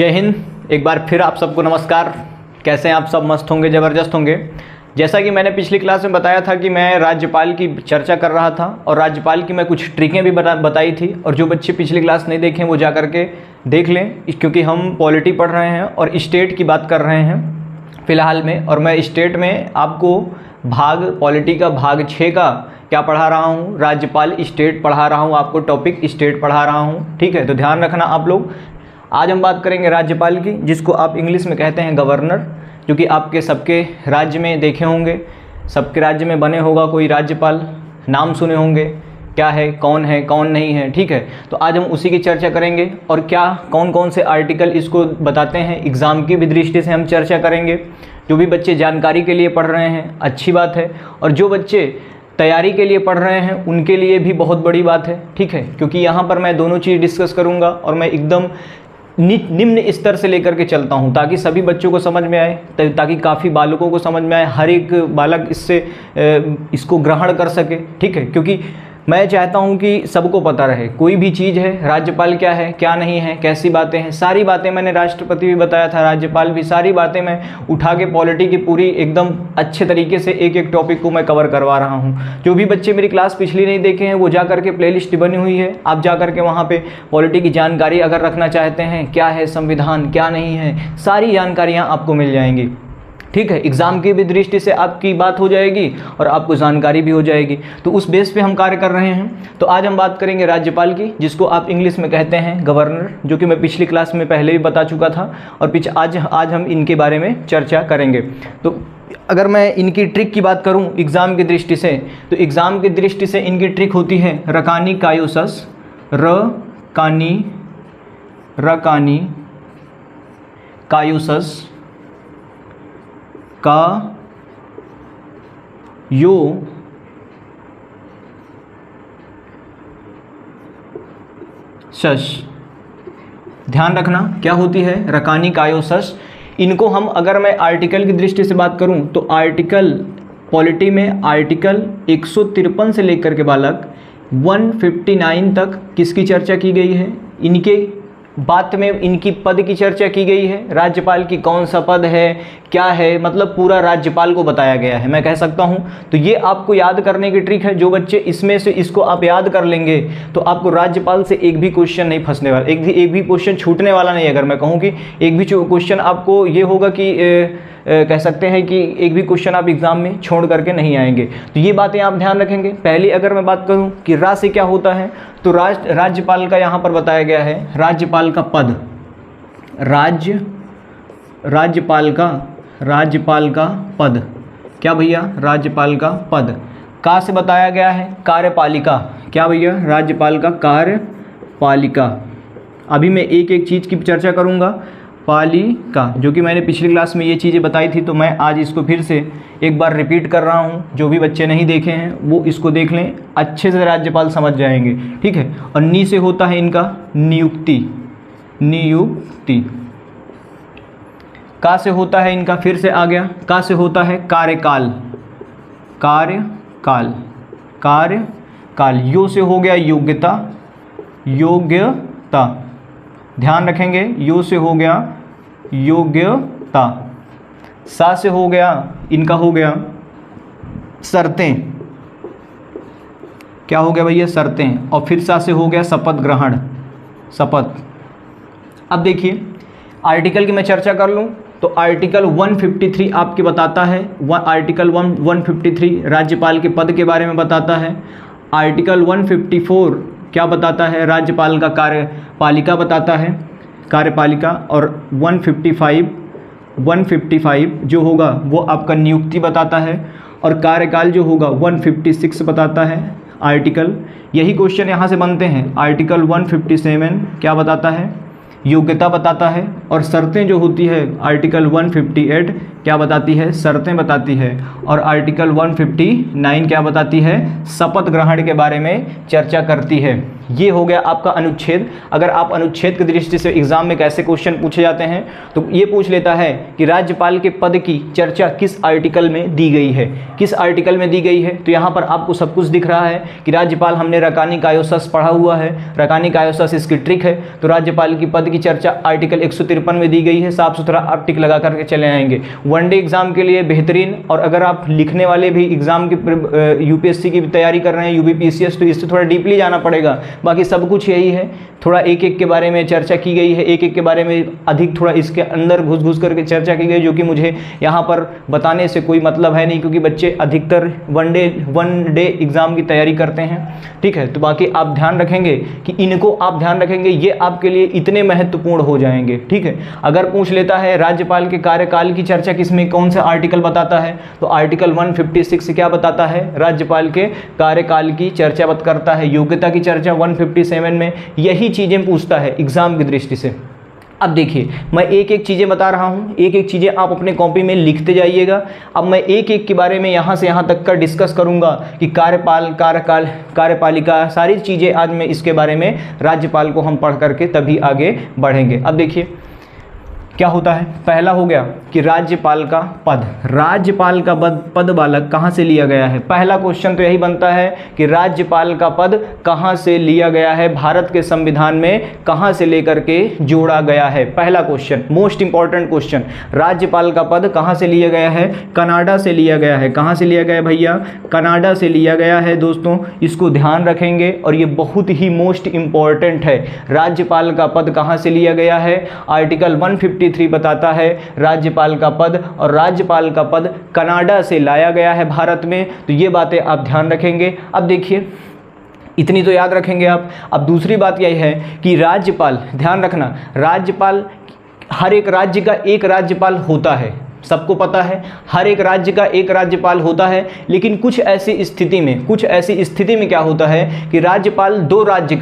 जय हिंद। एक बार फिर आप सबको नमस्कार। कैसे हैं आप सब? मस्त होंगे, ज़बरदस्त होंगे। जैसा कि मैंने पिछली क्लास में बताया था कि मैं राज्यपाल की चर्चा कर रहा था और राज्यपाल की मैं कुछ ट्रिकें भी बताई थी, और जो बच्चे पिछली क्लास नहीं देखें वो जा करके देख लें, क्योंकि हम पॉलिटी पढ़ रहे हैं और स्टेट की बात कर रहे हैं फ़िलहाल में। और मैं स्टेट में आपको पॉलिटी का भाग 6 का क्या पढ़ा रहा हूँ, राज्यपाल स्टेट पढ़ा रहा हूँ, आपको टॉपिक स्टेट पढ़ा रहा हूँ। ठीक है, तो ध्यान रखना आप लोग। आज हम बात करेंगे राज्यपाल की, जिसको आप इंग्लिश में कहते हैं गवर्नर, जो कि आपके सबके राज्य में देखे होंगे, सबके राज्य में बने होगा कोई राज्यपाल, नाम सुने होंगे, क्या है कौन नहीं है। ठीक है, तो आज हम उसी की चर्चा करेंगे और क्या कौन कौन से आर्टिकल इसको बताते हैं, एग्ज़ाम की भी दृष्टि से हम चर्चा करेंगे। जो भी बच्चे जानकारी के लिए पढ़ रहे हैं अच्छी बात है, और जो बच्चे तैयारी के लिए पढ़ रहे हैं उनके लिए भी बहुत बड़ी बात है। ठीक है, क्योंकि यहाँ पर मैं दोनों चीज़ डिस्कस करूँगा और मैं एकदम निम्न स्तर से लेकर के चलता हूँ, ताकि सभी बच्चों को समझ में आए, ताकि काफ़ी बालकों को समझ में आए, हर एक बालक इसको ग्रहण कर सके। ठीक है, क्योंकि मैं चाहता हूँ कि सबको पता रहे, कोई भी चीज़ है, राज्यपाल क्या है क्या नहीं है, कैसी बातें हैं, सारी बातें मैंने राष्ट्रपति भी बताया था, राज्यपाल भी, सारी बातें मैं उठा के पॉलिटी की पूरी एकदम अच्छे तरीके से एक एक टॉपिक को मैं कवर करवा रहा हूँ। जो भी बच्चे मेरी क्लास पिछली नहीं देखे हैं वो जा करके प्लेलिस्ट बनी हुई है, आप जा करके वहाँ पर पॉलिटी की जानकारी अगर रखना चाहते हैं, क्या है संविधान क्या नहीं है, सारी जानकारियाँ आपको मिल जाएंगी। ठीक है, एग्ज़ाम की भी दृष्टि से आपकी बात हो जाएगी और आपको जानकारी भी हो जाएगी। तो उस बेस पे हम कार्य कर रहे हैं। तो आज हम बात करेंगे राज्यपाल की, जिसको आप इंग्लिश में कहते हैं गवर्नर, जो कि मैं पिछली क्लास में पहले भी बता चुका था, और आज हम इनके बारे में चर्चा करेंगे। तो अगर मैं इनकी ट्रिक की बात करूँ एग्ज़ाम की दृष्टि से, तो एग्ज़ाम की दृष्टि से इनकी ट्रिक होती है रकानी कायोसस, रकानी कायोसस का यो शश। ध्यान रखना क्या होती है रकानी कायोसस। इनको हम अगर मैं आर्टिकल की दृष्टि से बात करूं तो आर्टिकल पॉलिटी में आर्टिकल 153 से लेकर के बालक 159 तक किसकी चर्चा की गई है, इनके बात में इनकी पद की चर्चा की गई है। राज्यपाल की कौन सा पद है, क्या है, मतलब पूरा राज्यपाल को बताया गया है, मैं कह सकता हूं। तो ये आपको याद करने की ट्रिक है। जो बच्चे इसमें से इसको आप याद कर लेंगे तो आपको राज्यपाल से एक भी क्वेश्चन नहीं फंसने वाला, एक भी क्वेश्चन छूटने वाला नहीं। अगर मैं कहूँ कि एक भी क्वेश्चन आपको ये होगा कि कह सकते हैं कि एक भी क्वेश्चन आप एग्ज़ाम में छोड़ करके नहीं आएंगे। तो ये बातें आप ध्यान रखेंगे। पहले अगर मैं बात करूं कि रा से क्या होता है, तो राज्यपाल का यहाँ पर बताया गया है राज्यपाल का पद, राज्यपाल का पद क्या भैया, राज्यपाल का पद। का से बताया गया है कार्यपालिका, क्या भैया, राज्यपाल का कार्यपालिका। अभी मैं एक एक चीज़ की चर्चा करूँगा। पालिका, जो कि मैंने पिछली क्लास में ये चीज़ें बताई थी, तो मैं आज इसको फिर से एक बार रिपीट कर रहा हूँ। जो भी बच्चे नहीं देखे हैं वो इसको देख लें, अच्छे से राज्यपाल समझ जाएंगे। ठीक है, और नी से होता है इनका नियुक्ति, का से होता है इनका, फिर से आ गया, का से होता है कार्यकाल, यो से हो गया योग्यता, ध्यान रखेंगे, यो से हो गया योग्यता, सा से हो गया इनका, हो गया शर्तें, क्या हो गया भैया, शर्तें, और फिर सा से हो गया शपथ ग्रहण, शपथ। अब देखिए आर्टिकल की मैं चर्चा कर लूँ तो आर्टिकल 153 आपके बताता है, आर्टिकल 153 राज्यपाल के पद के बारे में बताता है। आर्टिकल 154 क्या बताता है, राज्यपाल का कार्यपालिका बताता है, कार्यपालिका। और 155 जो होगा वो आपका नियुक्ति बताता है, और कार्यकाल जो होगा 156 बताता है आर्टिकल। यही क्वेश्चन यहाँ से बनते हैं। आर्टिकल 157 क्या बताता है, योग्यता बताता है, और शर्तें जो होती है आर्टिकल 158 क्या बताती है, शर्तें बताती है, और आर्टिकल 159 क्या बताती है, शपथ ग्रहण के बारे में चर्चा करती है। ये हो गया आपका अनुच्छेद। अगर आप अनुच्छेद की दृष्टि से एग्जाम में कैसे क्वेश्चन पूछे जाते हैं तो ये पूछ लेता है कि राज्यपाल के पद की चर्चा किस आर्टिकल में दी गई है, किस आर्टिकल में दी गई है। तो यहाँ पर आपको सब कुछ दिख रहा है कि राज्यपाल, हमने रकानी कायोसस पढ़ा हुआ है, रकानी कायोसस इसकी ट्रिक है। तो राज्यपाल की पद की चर्चा आर्टिकल 153 में दी गई है। साफ सुथरा आप टिक लगा करके चले आएंगे। वनडे एग्जाम के लिए बेहतरीन, और अगर आप लिखने वाले भी एग्जाम की यूपीएससी की तैयारी कर रहे हैं, यूपीपीसीएस, तो इससे थोड़ा डीपली जाना पड़ेगा। बाकी सब कुछ यही है, थोड़ा एक एक के बारे में चर्चा की गई है, एक एक के बारे में अधिक थोड़ा इसके अंदर घुस घुस करके चर्चा की गई, जो कि मुझे यहाँ पर बताने से कोई मतलब है नहीं, क्योंकि बच्चे अधिकतर वन डे एग्जाम की तैयारी करते हैं। ठीक है, तो बाकी आप ध्यान रखेंगे कि इनको आप ध्यान रखेंगे, ये आपके लिए इतने महत्वपूर्ण हो जाएंगे। ठीक है, अगर पूछ लेता है राज्यपाल के कार्यकाल की चर्चा किसमें, कौन सा आर्टिकल बताता है, तो आर्टिकल 156 से क्या बताता है, राज्यपाल के कार्यकाल की चर्चा करता है। योग्यता की चर्चा 157 में यही चीजें पूछता है एग्जाम की दृष्टि से। अब देखिए, मैं एक एक चीज़ें बता रहा हूँ, एक एक चीज़ें आप अपने कॉपी में लिखते जाइएगा। अब मैं एक एक के बारे में यहाँ से यहाँ तक का डिस्कस करूँगा कि कार्यपाल, कार्यकाल, कार्यपालिका, सारी चीज़ें आज मैं इसके बारे में, राज्यपाल को हम पढ़ करके तभी आगे बढ़ेंगे। अब देखिए क्या होता है। पहला हो गया कि राज्यपाल का पद, राज्यपाल का पद बालक कहाँ से लिया गया है। पहला क्वेश्चन तो यही बनता है कि राज्यपाल का पद कहाँ से लिया गया है, भारत के संविधान में कहाँ से लेकर के जोड़ा गया है। पहला क्वेश्चन, मोस्ट इंपॉर्टेंट क्वेश्चन, राज्यपाल का पद कहाँ से लिया गया है, कनाडा से लिया गया है। कहाँ से लिया गया है भैया, कनाडा से लिया गया है। दोस्तों इसको ध्यान रखेंगे और ये बहुत ही मोस्ट इंपॉर्टेंट है। राज्यपाल का पद कहाँ से लिया गया है, आर्टिकल 153 बताता है राज्यपाल का पद, और राज्यपाल का पद कनाडा से लाया गया है भारत में। तो ये बातें आप ध्यान रखेंगे। अब देखिए, इतनी तो याद रखेंगे आप। अब दूसरी बात यह है कि राज्यपाल, ध्यान रखना, राज्यपाल, हर एक राज्य का एक राज्यपाल होता है, सबको पता है, हर एक राज्य का एक राज्यपाल होता है। लेकिन कुछ ऐसी स्थिति में क्या होता है कि राज्यपाल दो राज्य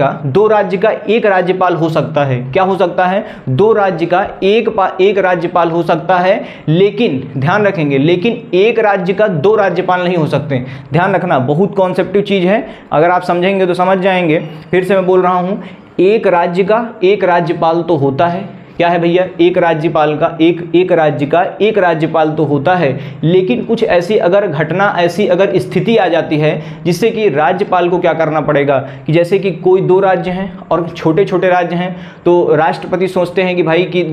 का एक राज्यपाल हो सकता है। क्या हो सकता है, दो राज्य का एक राज्यपाल हो सकता है। लेकिन ध्यान रखेंगे, लेकिन एक राज्य का दो राज्यपाल नहीं हो सकते। ध्यान रखना, बहुत कॉन्सेप्टिव चीज़ है, अगर आप समझेंगे तो समझ जाएंगे। फिर से मैं बोल रहा हूँ, एक राज्य का एक राज्यपाल तो होता है। क्या है भैया, एक राज्यपाल का एक राज्य का एक राज्यपाल तो होता है। लेकिन कुछ ऐसी अगर घटना, ऐसी अगर स्थिति आ जाती है जिससे कि राज्यपाल को क्या करना पड़ेगा, कि जैसे कि कोई दो राज्य हैं और छोटे छोटे राज्य हैं, तो राष्ट्रपति सोचते हैं कि भाई कि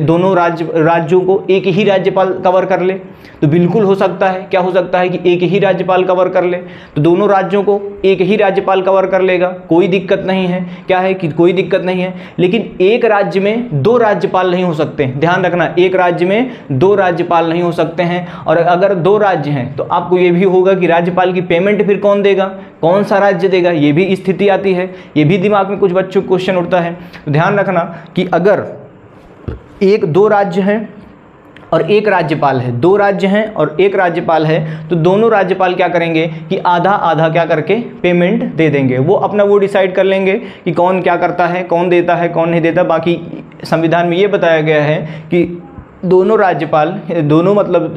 दोनों राज्यों को एक ही राज्यपाल कवर कर ले। तो बिल्कुल हो सकता है, क्या हो सकता है कि एक ही राज्यपाल कवर कर ले, तो दोनों राज्यों को एक ही राज्यपाल कवर कर लेगा, कोई दिक्कत नहीं है। क्या है कि कोई दिक्कत नहीं है। लेकिन एक राज्य में दो राज्यपाल नहीं हो सकते। ध्यान रखना, एक राज्य में दो राज्यपाल नहीं हो सकते हैं। और अगर दो राज्य हैं तो आपको ये भी होगा कि राज्यपाल की पेमेंट फिर कौन देगा, कौन सा राज्य देगा, ये भी स्थिति आती है। ये भी दिमाग में कुछ बच्चों को क्वेश्चन उठता है। तो ध्यान रखना कि अगर दो राज्य हैं और एक राज्यपाल है, दो राज्य हैं और एक राज्यपाल है, तो दोनों राज्यपाल क्या करेंगे कि आधा आधा क्या करके पेमेंट दे देंगे। वो अपना वो डिसाइड कर लेंगे कि कौन क्या करता है, कौन देता है, कौन नहीं देता। बाकी संविधान में ये बताया गया है कि दोनों राज्यपाल, दोनों मतलब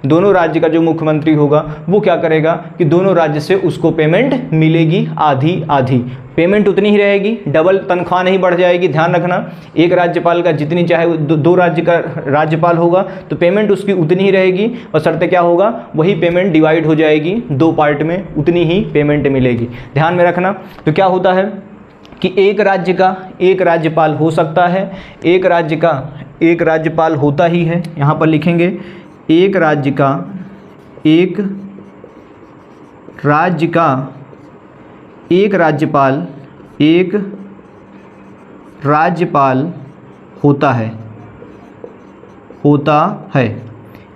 दोनों राज्य का जो मुख्यमंत्री होगा वो क्या करेगा कि दोनों राज्य से उसको पेमेंट मिलेगी, आधी आधी पेमेंट उतनी ही रहेगी, डबल तनख्वाह नहीं बढ़ जाएगी। ध्यान रखना, एक राज्यपाल का जितनी चाहे दो राज्य का राज्यपाल होगा तो पेमेंट उसकी उतनी ही रहेगी, और शर्त क्या होगा, वही पेमेंट डिवाइड हो जाएगी दो पार्ट में, उतनी ही पेमेंट मिलेगी। ध्यान में रखना। तो क्या होता है कि एक राज्य का एक राज्यपाल हो सकता है, एक राज्य का एक राज्यपाल होता ही है। यहाँ पर लिखेंगे एक राज्य का एक राज्यपाल होता है।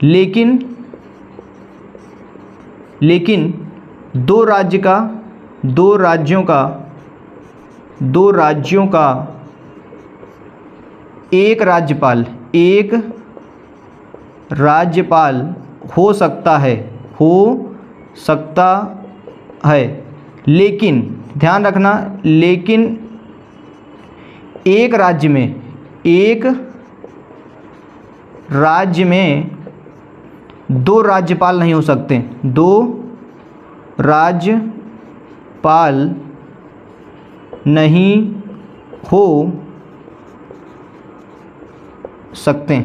लेकिन दो राज्यों का एक राज्यपाल हो सकता है। लेकिन ध्यान रखना, लेकिन एक राज्य में दो राज्यपाल नहीं हो सकते, दो राज्यपाल नहीं हो सकते।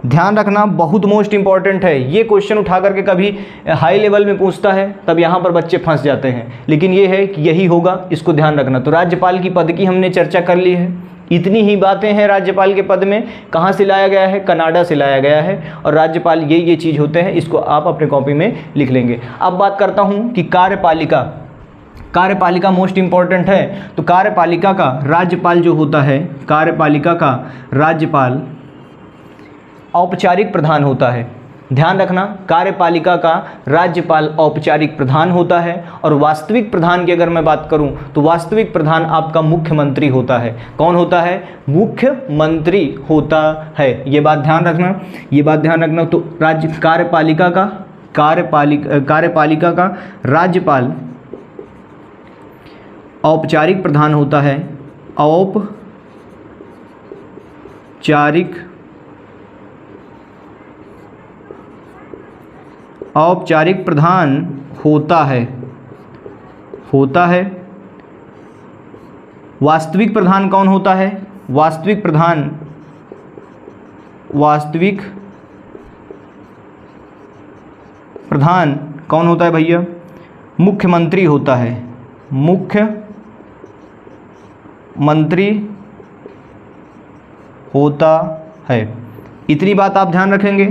ध्यान रखना, बहुत मोस्ट इंपॉर्टेंट है। ये क्वेश्चन उठा करके कभी हाई लेवल में पूछता है, तब यहाँ पर बच्चे फंस जाते हैं, लेकिन ये है कि यही होगा, इसको ध्यान रखना। तो राज्यपाल की पद की हमने चर्चा कर ली है। इतनी ही बातें हैं राज्यपाल के पद में। कहाँ से लाया गया है? कनाडा से लाया गया है। और राज्यपाल ये चीज़ होते हैं, इसको आप अपने कॉपी में लिख लेंगे। अब बात करता हूँ कि कार्यपालिका, कार्यपालिका मोस्ट इंपॉर्टेंट है। तो कार्यपालिका का राज्यपाल जो होता है, कार्यपालिका का राज्यपाल औपचारिक प्रधान होता है। ध्यान रखना, कार्यपालिका का राज्यपाल औपचारिक प्रधान होता है। और वास्तविक प्रधान की अगर मैं बात करूं तो वास्तविक प्रधान आपका मुख्यमंत्री होता है। कौन होता है? मुख्यमंत्री होता है। ये बात ध्यान रखना, ये बात ध्यान रखना। तो कार्यपालिका का राज्यपाल औपचारिक प्रधान होता है। औपचारिक प्रधान होता है। वास्तविक प्रधान कौन होता है? वास्तविक प्रधान कौन होता है भैया? मुख्यमंत्री होता है। मुख्यमंत्री होता है। इतनी बात आप ध्यान रखेंगे।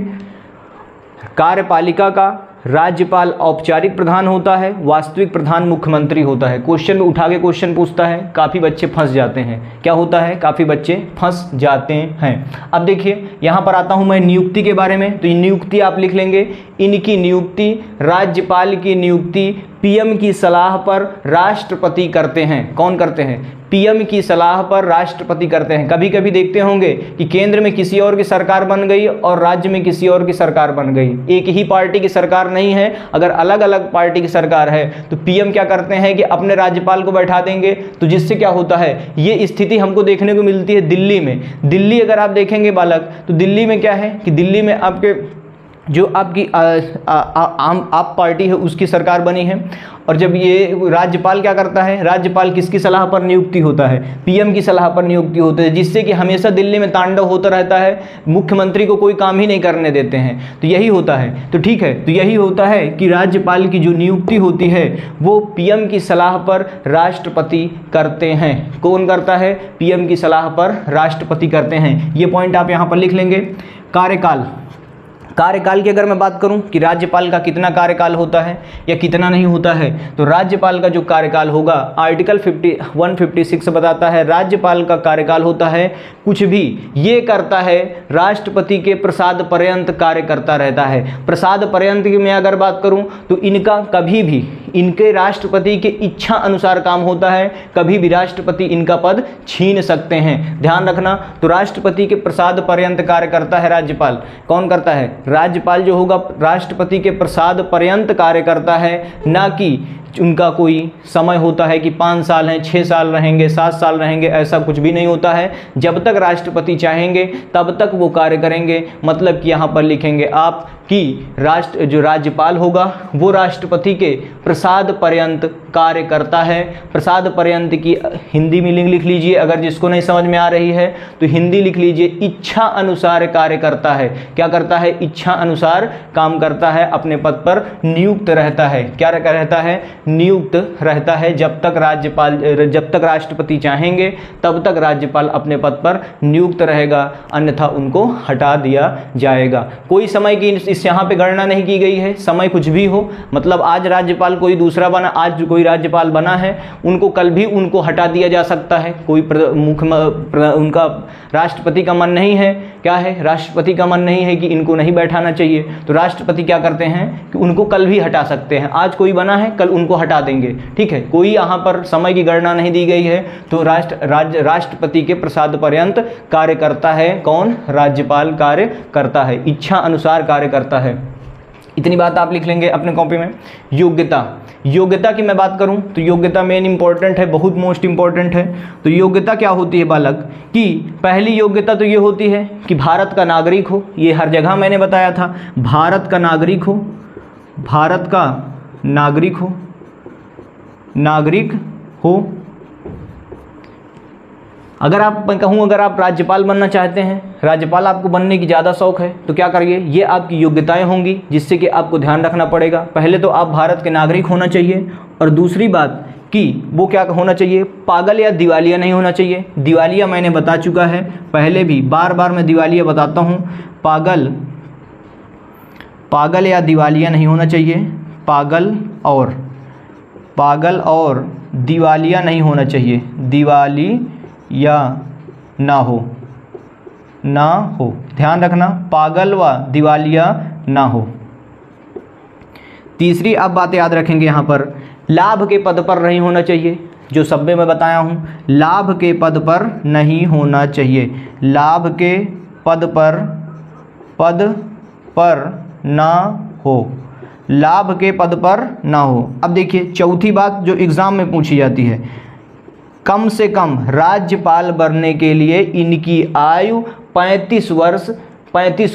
कार्यपालिका का राज्यपाल औपचारिक प्रधान होता है, वास्तविक प्रधान मुख्यमंत्री होता है। क्वेश्चन में उठा के क्वेश्चन पूछता है, काफ़ी बच्चे फंस जाते हैं। क्या होता है? काफ़ी बच्चे फंस जाते हैं। अब देखिए, यहाँ पर आता हूँ मैं नियुक्ति के बारे में। तो ये नियुक्ति आप लिख लेंगे। इनकी नियुक्ति, राज्यपाल की नियुक्ति पीएम की सलाह पर राष्ट्रपति करते हैं। कौन करते हैं? पीएम की सलाह पर राष्ट्रपति करते हैं। कभी कभी देखते होंगे कि केंद्र में किसी और की सरकार बन गई और राज्य में किसी और की सरकार बन गई। एक ही पार्टी की सरकार नहीं है, अगर अलग अलग पार्टी की सरकार है तो पीएम क्या करते हैं कि अपने राज्यपाल को बैठा देंगे। तो जिससे क्या होता है, ये स्थिति हमको देखने को मिलती है दिल्ली में। दिल्ली अगर आप देखेंगे बालक, तो दिल्ली में क्या है कि दिल्ली में आपके जो आपकी आप पार्टी है उसकी सरकार बनी है। और जब ये राज्यपाल क्या करता है, राज्यपाल किसकी सलाह पर नियुक्ति होता है? पीएम की सलाह पर नियुक्ति होती है, जिससे कि हमेशा दिल्ली में तांडव होता रहता है, मुख्यमंत्री को कोई काम ही नहीं करने देते हैं। तो यही होता है। तो ठीक है, तो यही होता है कि राज्यपाल की जो नियुक्ति होती है वो पीएम की सलाह पर राष्ट्रपति करते हैं। कौन करता है? पीएम की सलाह पर राष्ट्रपति करते हैं। ये पॉइंट आप यहाँ पर लिख लेंगे। कार्यकाल की अगर मैं बात करूं कि राज्यपाल का कितना कार्यकाल होता है या कितना नहीं होता है, तो राज्यपाल का जो कार्यकाल होगा आर्टिकल 156 बताता है, राज्यपाल का कार्यकाल होता है कुछ भी ये करता है राष्ट्रपति के प्रसाद पर्यंत कार्य करता रहता है। प्रसाद पर्यंत की मैं अगर बात करूं तो इनका कभी भी, इनके राष्ट्रपति के इच्छा अनुसार काम होता है, कभी भी राष्ट्रपति इनका पद छीन सकते हैं। ध्यान रखना, तो राष्ट्रपति के प्रसाद पर्यंत कार्य करता है राज्यपाल। कौन करता है? राज्यपाल जो होगा राष्ट्रपति के प्रसाद पर्यंत कार्य करता है, ना कि उनका कोई समय होता है कि 5 साल हैं, 6 साल रहेंगे, 7 साल रहेंगे, ऐसा कुछ भी नहीं होता है। जब तक राष्ट्रपति चाहेंगे तब तक वो कार्य करेंगे। मतलब कि यहाँ पर लिखेंगे आप कि जो राज्यपाल होगा वो राष्ट्रपति के प्रसाद पर्यंत कार्य करता है। प्रसाद पर्यंत की हिंदी में लिख लीजिए, अगर जिसको नहीं समझ में आ रही है तो हिंदी लिख लीजिए, इच्छा अनुसार कार्य करता है। क्या करता है? इच्छा अनुसार काम करता है, अपने पद पर नियुक्त रहता है। क्या रहता है? नियुक्त रहता है। जब तक राष्ट्रपति चाहेंगे तब तक राज्यपाल अपने पद पर नियुक्त रहेगा, अन्यथा उनको हटा दिया जाएगा। कोई समय की इस यहाँ पे गणना नहीं की गई है, समय कुछ भी हो। मतलब आज राज्यपाल कोई दूसरा बना, आज कोई राज्यपाल बना है, उनको कल भी उनको हटा दिया जा सकता है। कोई उनका राष्ट्रपति का मन नहीं है, क्या है, राष्ट्रपति का मन नहीं है कि इनको नहीं बैठाना चाहिए, तो राष्ट्रपति क्या करते हैं कि उनको कल भी हटा सकते हैं। आज कोई बना है, कल उनको हटा देंगे। ठीक है, कोई यहाँ पर समय की गणना नहीं दी गई है। तो राष्ट्रपति के प्रसाद पर्यंत कार्य करता है कौन? राज्यपाल कार्य करता है, इच्छा अनुसार कार्य करता है। इतनी बात आप लिख लेंगे अपने कॉपी में। योग्यता की मैं बात करूं तो योग्यता मेन इंपॉर्टेंट है, बहुत मोस्ट इंपॉर्टेंट है। तो योग्यता क्या होती है बालक कि पहली योग्यता तो ये होती है कि भारत का नागरिक हो। ये हर जगह मैंने बताया था, भारत का नागरिक हो, भारत का नागरिक हो अगर आप मैं कहूँ अगर आप राज्यपाल बनना चाहते हैं, राज्यपाल आपको बनने की ज़्यादा शौक है, तो क्या करिए, ये आपकी योग्यताएं होंगी जिससे कि आपको ध्यान रखना पड़ेगा। पहले तो आप भारत के नागरिक होना चाहिए, और दूसरी बात कि वो क्या होना चाहिए, पागल या दिवालिया नहीं होना चाहिए। दिवालिया मैंने बता चुका है पहले भी, बार बार मैं दिवालिया बताता हूँ। पागल या दिवालिया नहीं होना चाहिए। पागल और दिवालिया नहीं होना चाहिए। दिवालिया ना हो, ध्यान रखना, पागल व दिवालिया ना हो। तीसरी आप बात याद रखेंगे यहाँ पर, लाभ के पद पर नहीं होना चाहिए। जो सब में मैं बताया हूँ, लाभ के पद पर नहीं होना चाहिए। लाभ के पद पर ना हो, लाभ के पद पर ना हो। अब देखिए चौथी बात जो एग्ज़ाम में पूछी जाती है, कम से कम राज्यपाल बनने के लिए इनकी आयु 35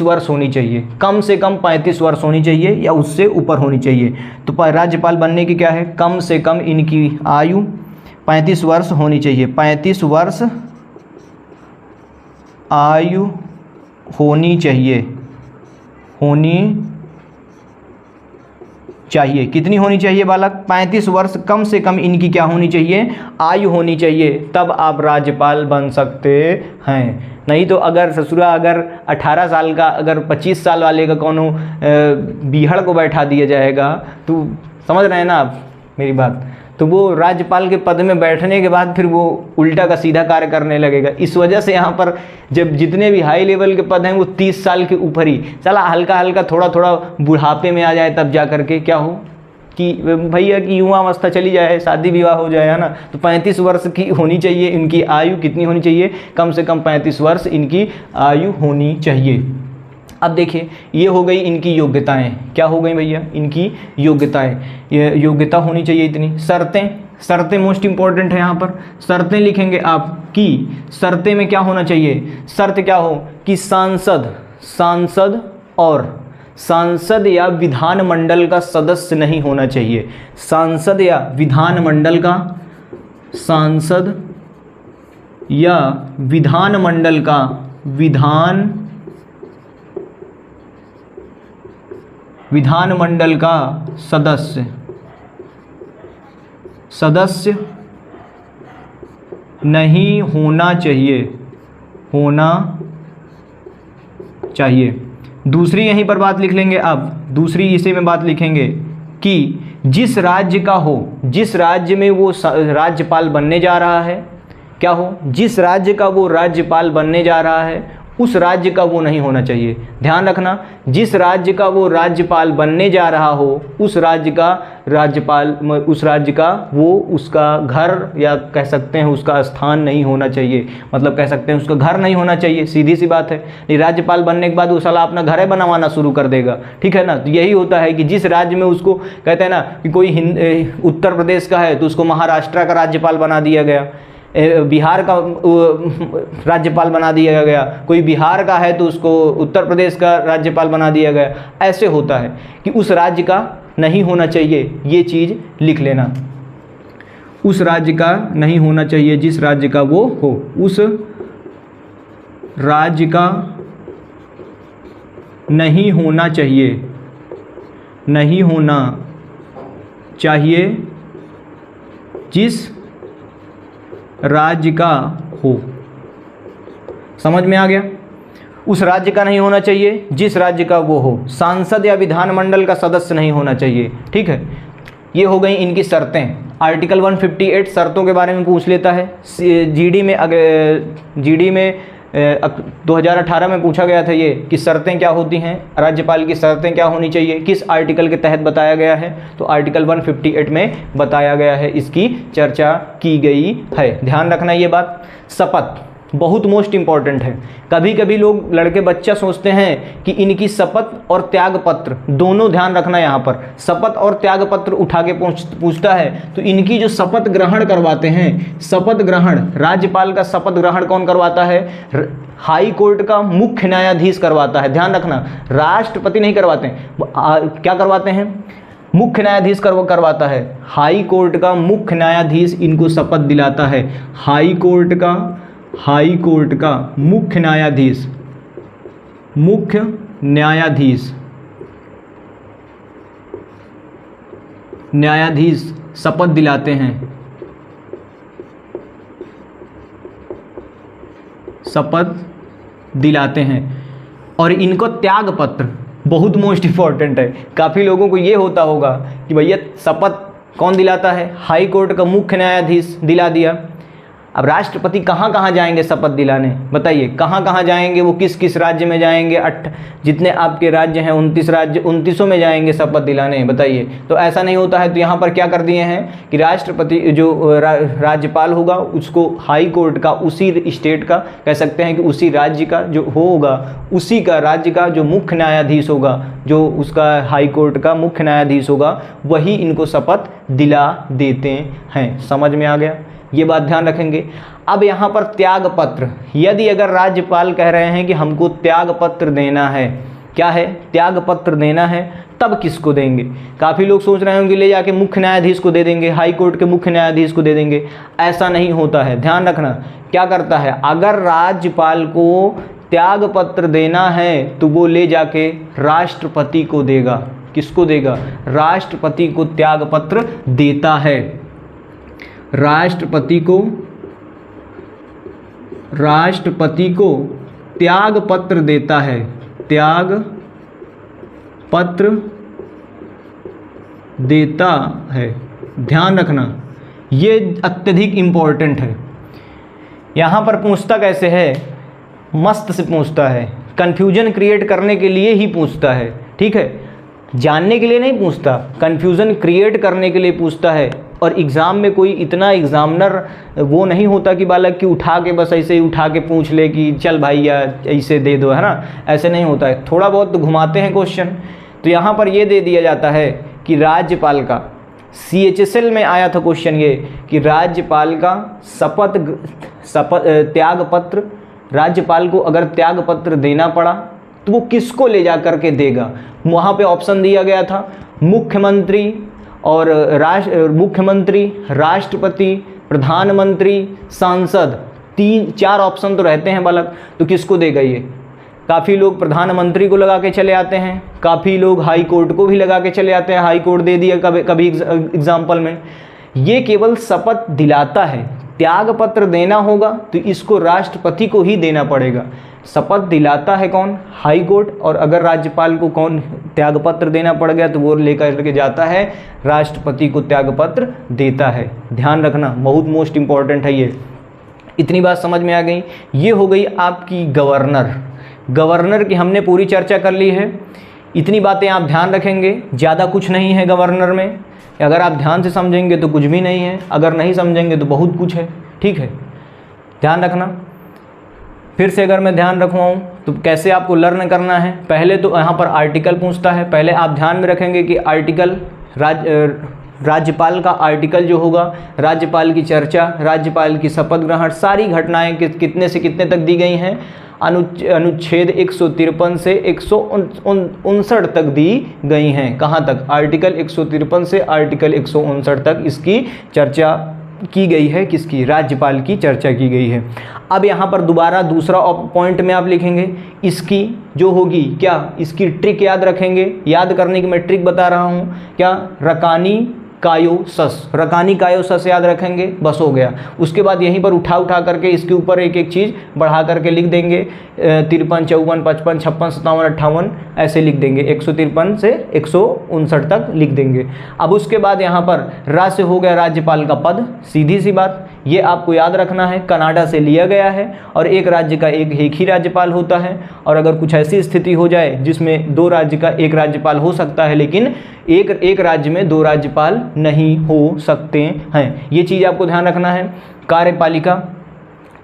वर्ष होनी चाहिए। कम से कम 35 वर्ष होनी चाहिए या उससे ऊपर होनी चाहिए। तो राज्यपाल बनने की क्या है, कम से कम इनकी आयु 35 वर्ष होनी चाहिए। 35 वर्ष आयु होनी चाहिए। कितनी होनी चाहिए बालक, 35 वर्ष कम से कम इनकी क्या होनी चाहिए, आयु होनी चाहिए, तब आप राज्यपाल बन सकते हैं। नहीं तो अगर ससुरा अगर 18 साल का, अगर 25 साल वाले का कोनो बीहड़ को बैठा दिया जाएगा, तो समझ रहे हैं ना आप मेरी बात, तो वो राज्यपाल के पद में बैठने के बाद फिर वो उल्टा का सीधा कार्य करने लगेगा। इस वजह से यहाँ पर जब जितने भी हाई लेवल के पद हैं वो 30 साल के ऊपर ही, चला हल्का थोड़ा बुढ़ापे में आ जाए तब जा करके क्या हो कि भैया की युवावस्था चली जाए, शादी विवाह हो जाए, है ना। तो 35 वर्ष की होनी चाहिए इनकी आयु। कितनी होनी चाहिए, कम से कम 35 वर्ष इनकी आयु होनी चाहिए। अब देखिए ये हो गई इनकी योग्यताएं। क्या हो गई भैया, इनकी योग्यताएं, ये योग्यता होनी चाहिए इतनी। शर्तें मोस्ट इंपॉर्टेंट है यहाँ पर। शर्तें लिखेंगे आप कि शर्तें में क्या होना चाहिए, शर्त क्या हो कि सांसद या विधानमंडल का सदस्य नहीं होना चाहिए। सांसद या विधानमंडल का विधानमंडल का सदस्य नहीं होना चाहिए। दूसरी यहीं पर बात लिख लेंगे आप, दूसरी इसी में बात लिखेंगे कि जिस राज्य में वो राज्यपाल बनने जा रहा है, क्या हो, जिस राज्य का वो राज्यपाल बनने जा रहा है उस राज्य का वो नहीं होना चाहिए। ध्यान रखना, जिस राज्य का वो राज्यपाल बनने जा रहा हो उस राज्य का वो उसका घर या कह सकते हैं उसका स्थान नहीं होना चाहिए। मतलब कह सकते हैं उसका घर नहीं होना चाहिए, सीधी सी बात है। नहीं, राज्यपाल बनने के बाद वो साला अपना घर बनवाना शुरू कर देगा, ठीक है ना। तो यही होता है कि जिस राज्य में उसको कहते हैं ना कि कोई उत्तर प्रदेश का है तो उसको महाराष्ट्र का राज्यपाल बना दिया गया, बिहार का राज्यपाल बना दिया गया, कोई बिहार का है तो उसको उत्तर प्रदेश का राज्यपाल बना दिया गया। ऐसे होता है कि उस राज्य का नहीं होना चाहिए, ये चीज़ लिख लेना। उस राज्य का नहीं होना चाहिए, जिस राज्य का वो हो उस राज्य का नहीं होना चाहिए जिस राज्य का हो। समझ में आ गया, उस राज्य का नहीं होना चाहिए जिस राज्य का वो हो। सांसद या विधानमंडल का सदस्य नहीं होना चाहिए, ठीक है। ये हो गई इनकी शर्तें। आर्टिकल 158 शर्तों के बारे में पूछ लेता है। जीडी में 2018 में पूछा गया था ये कि शर्तें क्या होती हैं, राज्यपाल की शर्तें क्या होनी चाहिए, किस आर्टिकल के तहत बताया गया है। तो आर्टिकल 158 में बताया गया है, इसकी चर्चा की गई है। ध्यान रखना ये बात। शपथ बहुत मोस्ट इंपॉर्टेंट है। कभी कभी लोग लड़के बच्चा सोचते हैं कि इनकी शपथ और त्याग पत्र दोनों, ध्यान रखना यहाँ पर, शपथ और त्याग पत्र उठा के पूछता है तो इनकी जो शपथ ग्रहण करवाते हैं, शपथ ग्रहण, राज्यपाल का शपथ ग्रहण कौन करवाता है, हाई कोर्ट का मुख्य न्यायाधीश करवाता है। ध्यान रखना, राष्ट्रपति नहीं करवाते हैं, क्या करवाते हैं, मुख्य न्यायाधीश करवाता है। हाई कोर्ट का मुख्य न्यायाधीश इनको शपथ दिलाता है। हाई कोर्ट का हाई कोर्ट का मुख्य न्यायाधीश शपथ दिलाते हैं, और इनको त्याग पत्र, बहुत मोस्ट इंपॉर्टेंट है। काफ़ी लोगों को ये होता होगा कि भैया शपथ कौन दिलाता है, हाई कोर्ट का मुख्य न्यायाधीश दिला दिया। अब राष्ट्रपति कहाँ कहाँ जाएंगे शपथ दिलाने, बताइए कहाँ कहाँ जाएंगे, वो किस किस राज्य में जाएंगे, जितने आपके राज्य हैं 29 राज्य, 29 में जाएंगे शपथ दिलाने, बताइए। तो ऐसा नहीं होता है। तो यहाँ पर क्या कर दिए हैं कि राष्ट्रपति जो राज्यपाल होगा उसको हाई कोर्ट का, उसी स्टेट का कह सकते हैं कि उसी राज्य का जो होगा, उसी का राज्य का जो मुख्य न्यायाधीश होगा, जो उसका हाई कोर्ट का मुख्य न्यायाधीश होगा, वही इनको शपथ दिला देते हैं। समझ में आ गया, ये बात ध्यान रखेंगे। अब यहाँ पर त्याग पत्र, यदि अगर राज्यपाल कह रहे हैं कि हमको त्याग पत्र देना है, क्या है, त्याग पत्र देना है, तब किसको देंगे? काफ़ी लोग सोच रहे होंगे ले जाके मुख्य न्यायाधीश को दे देंगे, हाई कोर्ट के मुख्य न्यायाधीश को दे देंगे। ऐसा नहीं होता है, ध्यान रखना। क्या करता है, अगर राज्यपाल को त्याग पत्र देना है तो वो ले जाके राष्ट्रपति को देगा। किसको देगा? राष्ट्रपति को त्याग पत्र देता है। राष्ट्रपति को त्याग पत्र देता है, त्याग पत्र देता है। ध्यान रखना, ये अत्यधिक इम्पोर्टेंट है। यहाँ पर पूछता कैसे है, मस्त से पूछता है, कन्फ्यूजन क्रिएट करने के लिए ही पूछता है, ठीक है, जानने के लिए नहीं पूछता, कन्फ्यूज़न क्रिएट करने के लिए पूछता है। और एग्ज़ाम में कोई इतना एग्ज़ामिनर वो नहीं होता कि बालक की उठा के बस ऐसे ही उठा के पूछ ले कि चल भाई या ऐसे दे दो, है ना, ऐसे नहीं होता है। थोड़ा बहुत तो घुमाते हैं क्वेश्चन। तो यहाँ पर ये दे दिया जाता है कि राज्यपाल का, CHSL में आया था क्वेश्चन ये कि राज्यपाल का त्याग पत्र, राज्यपाल को अगर त्याग पत्र देना पड़ा तो वो किसको ले जा करके देगा। वहाँ पे ऑप्शन दिया गया था मुख्यमंत्री और मुख्यमंत्री, राष्ट्रपति, प्रधानमंत्री, सांसद, 3-4 ऑप्शन तो रहते हैं बालक। तो किसको देगा ये? काफ़ी लोग प्रधानमंत्री को लगा के चले आते हैं, काफ़ी लोग हाई कोर्ट को भी लगा के चले आते हैं, हाई कोर्ट दे दिया कभी एग्जाम्पल में। ये केवल शपथ दिलाता है, त्याग पत्र देना होगा तो इसको राष्ट्रपति को ही देना पड़ेगा। शपथ दिलाता है कौन? High court. और अगर राज्यपाल को कौन त्याग पत्र देना पड़ गया तो वो लेकर के जाता है, राष्ट्रपति को त्याग पत्र देता है। ध्यान रखना, बहुत मोस्ट इंपॉर्टेंट है ये। इतनी बात समझ में आ गई। ये हो गई आपकी गवर्नर की हमने पूरी चर्चा कर ली है। इतनी बातें आप ध्यान रखेंगे, ज़्यादा कुछ नहीं है गवर्नर में। अगर आप ध्यान से समझेंगे तो कुछ भी नहीं है, अगर नहीं समझेंगे तो बहुत कुछ है, ठीक है, ध्यान रखना। फिर से अगर मैं ध्यान रखवाऊँ तो कैसे आपको लर्न करना है, पहले तो यहाँ पर आर्टिकल पूछता है। पहले आप ध्यान में रखेंगे कि आर्टिकल, राज्यपाल का आर्टिकल जो होगा, राज्यपाल की चर्चा, राज्यपाल की शपथ ग्रहण, सारी घटनाएं कितने से कितने तक दी गई हैं, अनुच्छेद 153 से 159 तक दी गई हैं। कहाँ तक? आर्टिकल 153 से आर्टिकल 159 तक इसकी चर्चा की गई है। किसकी? राज्यपाल की चर्चा की गई है। अब यहाँ पर दोबारा दूसरा पॉइंट में आप लिखेंगे, इसकी जो होगी क्या, इसकी ट्रिक याद रखेंगे। याद करने की मैं ट्रिक बता रहा हूँ, क्या? रकानी कायो सस, रकानी कायो सस याद रखेंगे, बस हो गया। उसके बाद यहीं पर उठा करके इसके ऊपर एक एक चीज़ बढ़ा करके लिख देंगे, 53, 54, 55, 56, 57, 58 ऐसे लिख देंगे, 153 से 159 तक लिख देंगे। अब उसके बाद यहाँ पर रा से हो गया राज्यपाल का पद, सीधी सी बात, ये आपको याद रखना है, कनाडा से लिया गया है और एक राज्य का एक ही राज्यपाल होता है। और अगर कुछ ऐसी स्थिति हो जाए जिसमें 2 राज्य का एक राज्यपाल हो सकता है लेकिन एक राज्य में 2 राज्यपाल नहीं हो सकते हैं, ये चीज़ आपको ध्यान रखना है। कार्यपालिका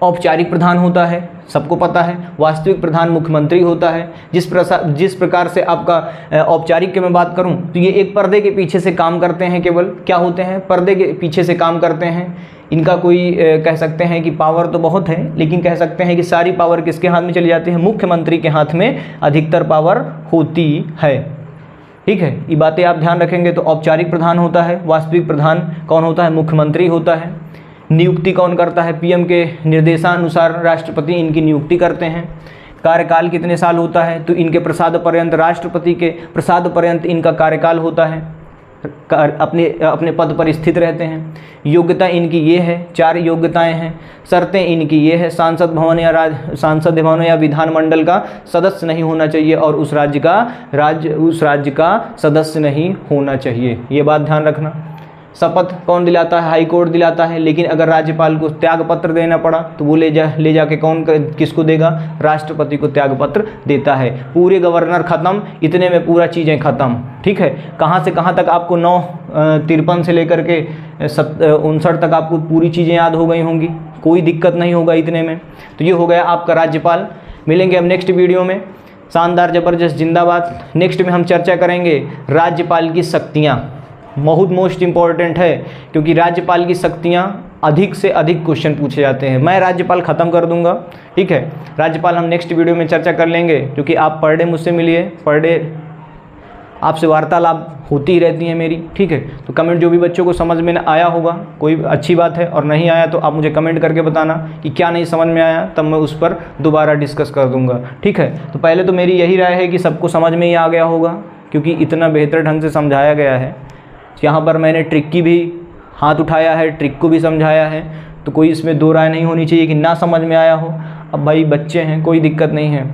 औपचारिक प्रधान होता है, सबको पता है। वास्तविक प्रधान मुख्यमंत्री होता है। जिस प्रकार से आपका औपचारिक की मैं बात करूं तो ये एक पर्दे के पीछे से काम करते हैं, केवल क्या होते हैं? पर्दे के पीछे से काम करते हैं। इनका कोई कह सकते हैं कि पावर तो बहुत है, लेकिन कह सकते हैं कि सारी पावर किसके हाथ में चली जाती है? मुख्यमंत्री के हाथ में अधिकतर पावर होती है, ठीक है। ये बातें आप ध्यान रखेंगे। तो औपचारिक प्रधान होता है, वास्तविक प्रधान कौन होता है? मुख्यमंत्री होता है। नियुक्ति कौन करता है? पीएम के निर्देशानुसार राष्ट्रपति इनकी नियुक्ति करते हैं। कार्यकाल कितने साल होता है? तो इनके प्रसाद पर्यंत, राष्ट्रपति के प्रसाद पर्यंत इनका कार्यकाल होता है, अपने पद पर स्थित रहते हैं। योग्यता इनकी ये है, 4 योग्यताएं हैं। शर्तें इनकी ये है, सांसद भवन या विधानमंडल का सदस्य नहीं होना चाहिए और उस राज्य का सदस्य नहीं होना चाहिए, ये बात ध्यान रखना। शपथ कौन दिलाता है? हाई कोर्ट दिलाता है, लेकिन अगर राज्यपाल को त्याग पत्र देना पड़ा तो वो ले जाके किसको देगा? राष्ट्रपति को त्याग पत्र देता है। पूरे गवर्नर खत्म, इतने में पूरा चीज़ें खत्म। ठीक है, कहाँ से कहाँ तक आपको 953 से लेकर के 59 तक आपको पूरी चीज़ें याद हो गई होंगी, कोई दिक्कत नहीं होगा इतने में। तो ये हो गया आपका राज्यपाल। मिलेंगे हम नेक्स्ट वीडियो में। शानदार, जबरदस्त, जिंदाबाद। नेक्स्ट में हम चर्चा करेंगे राज्यपाल की शक्तियाँ, बहुत मोस्ट इम्पॉर्टेंट है, क्योंकि राज्यपाल की शक्तियाँ अधिक से अधिक क्वेश्चन पूछे जाते हैं। मैं राज्यपाल ख़त्म कर दूंगा, ठीक है। राज्यपाल हम नेक्स्ट वीडियो में चर्चा कर लेंगे, क्योंकि आप पर डे मुझसे मिलिए, पर डे आपसे वार्तालाप होती ही रहती है मेरी, ठीक है। तो कमेंट जो भी बच्चों को समझ में आया होगा, कोई अच्छी बात है, और नहीं आया तो आप मुझे कमेंट करके बताना कि क्या नहीं समझ में आया, तब मैं उस पर दोबारा डिस्कस कर दूंगा, ठीक है। तो पहले तो मेरी यही राय है कि सबको समझ में ही आ गया होगा, क्योंकि इतना बेहतर ढंग से समझाया गया है। यहाँ पर मैंने ट्रिक की भी हाथ उठाया है, ट्रिक को भी समझाया है, तो कोई इसमें दो राय नहीं होनी चाहिए कि ना समझ में आया हो। अब भाई बच्चे हैं, कोई दिक्कत नहीं है।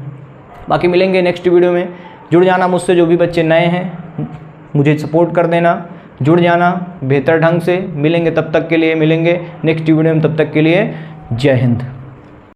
बाकी मिलेंगे नेक्स्ट वीडियो में। जुड़ जाना मुझसे, जो भी बच्चे नए हैं मुझे सपोर्ट कर देना, जुड़ जाना बेहतर ढंग से। मिलेंगे तब तक के लिए, मिलेंगे नेक्स्ट वीडियो में, तब तक के लिए जय हिंद।